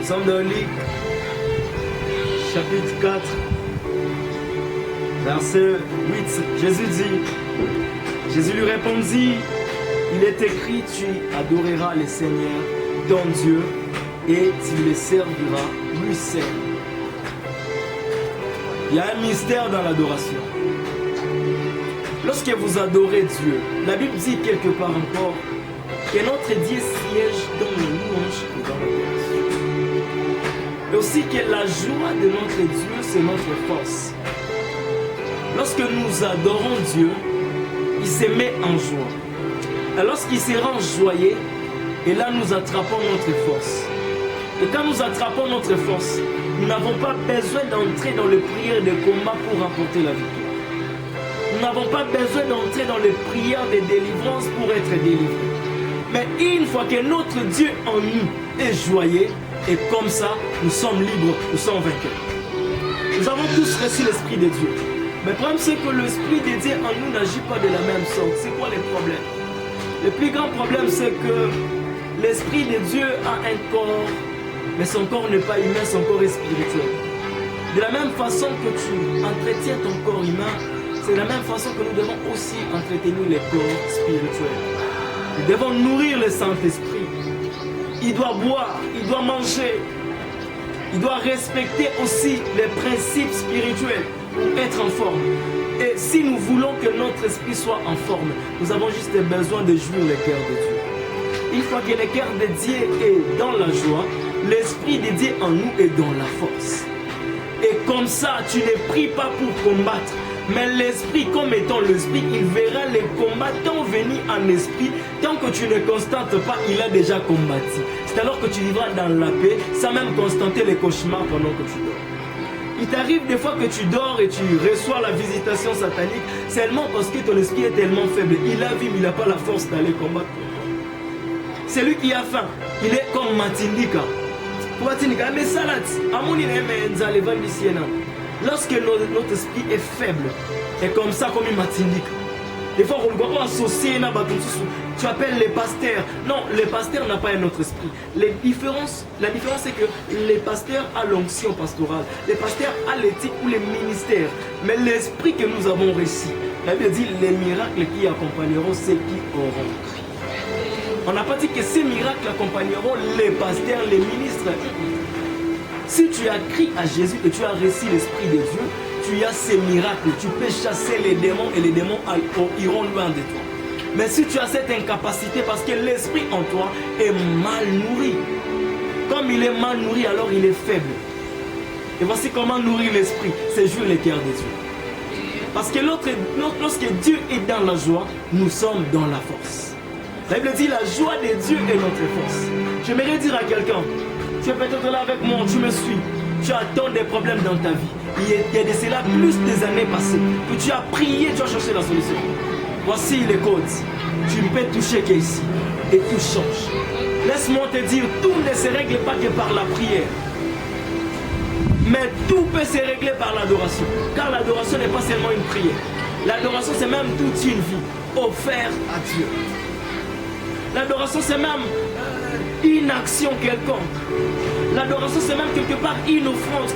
sommes dans Luc, chapitre 4, verset 8. Jésus lui répondit, il est écrit, tu adoreras le Seigneur, ton Dieu, et tu le serviras, lui seul. Il y a un mystère dans l'adoration. Lorsque vous adorez Dieu, la Bible dit quelque part encore que notre Dieu siège dans le louange et dans l'adoration. Et aussi que la joie de notre Dieu, c'est notre force. Lorsque nous adorons Dieu, il se met en joie. Et lorsqu'il se rend joyeux, et là nous attrapons notre force. Et quand nous attrapons notre force, nous n'avons pas besoin d'entrer dans les prières de combat pour remporter la victoire. Nous n'avons pas besoin d'entrer dans les prières de délivrance pour être délivrés. Mais une fois que notre Dieu en nous est joyeux, et comme ça, nous sommes libres, nous sommes vainqueurs. Nous avons tous reçu l'Esprit de Dieu. Mais le problème, c'est que l'Esprit de Dieu en nous n'agit pas de la même sorte. C'est quoi le problème? Le plus grand problème, c'est que l'Esprit de Dieu a un corps, mais son corps n'est pas humain, son corps est spirituel. De la même façon que tu entretiens ton corps humain, c'est de la même façon que nous devons aussi entretenir les corps spirituels. Nous devons nourrir le Saint-Esprit. Il doit boire, il doit manger, il doit respecter aussi les principes spirituels pour être en forme. Et si nous voulons que notre esprit soit en forme, nous avons juste besoin de jouir le cœur de Dieu. Une fois que le cœur de Dieu est dans la joie, l'Esprit de Dieu en nous est dans la force. Et comme ça, tu ne pries pas pour combattre, mais l'Esprit, comme étant l'Esprit, il verra les combattants venir en esprit. Tant que tu ne constates pas, il a déjà combattu. C'est alors que tu vivras dans la paix, sans même constater les cauchemars pendant que tu dors. Il t'arrive des fois que tu dors et tu reçois la visitation satanique seulement parce que ton esprit est tellement faible. Il a vu, mais il n'a pas la force d'aller combattre. C'est lui qui a faim. Il est comme Matindika. Matindika, mais salade. Lorsque notre esprit est faible, et comme ça, comme il Matindika. Des fois, on doit associer tu appelles les pasteurs. Non, les pasteurs n'ont pas un autre esprit. La différence, c'est que les pasteurs ont l'onction pastorale. Les pasteurs ont l'éthique ou les ministères. Mais l'esprit que nous avons reçu, la Bible dit les miracles qui accompagneront ceux qui auront cru. On n'a pas dit que ces miracles accompagneront les pasteurs, les ministres. Si tu as crié à Jésus et tu as reçu l'Esprit de Dieu, tu as ces miracles, tu peux chasser les démons et les démons iront loin de toi. Mais si tu as cette incapacité parce que l'esprit en toi est mal nourri, comme il est mal nourri, alors il est faible. Et voici comment nourrir l'esprit, c'est jouer le cœur de Dieu. Parce que lorsque Dieu est dans la joie, nous sommes dans la force. La Bible dit la joie de Dieu est notre force. J'aimerais dire à quelqu'un, tu es peut-être là avec moi, tu me suis. Tu as tant de problèmes dans ta vie. Il y a de cela plus des années passées que tu as prié, tu as cherché la solution. Voici les codes. Tu ne peux toucher qu'ici et tout change. Laisse-moi te dire, tout ne se règle pas que par la prière. Mais tout peut se régler par l'adoration. Car l'adoration n'est pas seulement une prière. L'adoration, c'est même toute une vie offerte à Dieu. L'adoration, c'est même une action quelconque. L'adoration, c'est même quelque part une offrande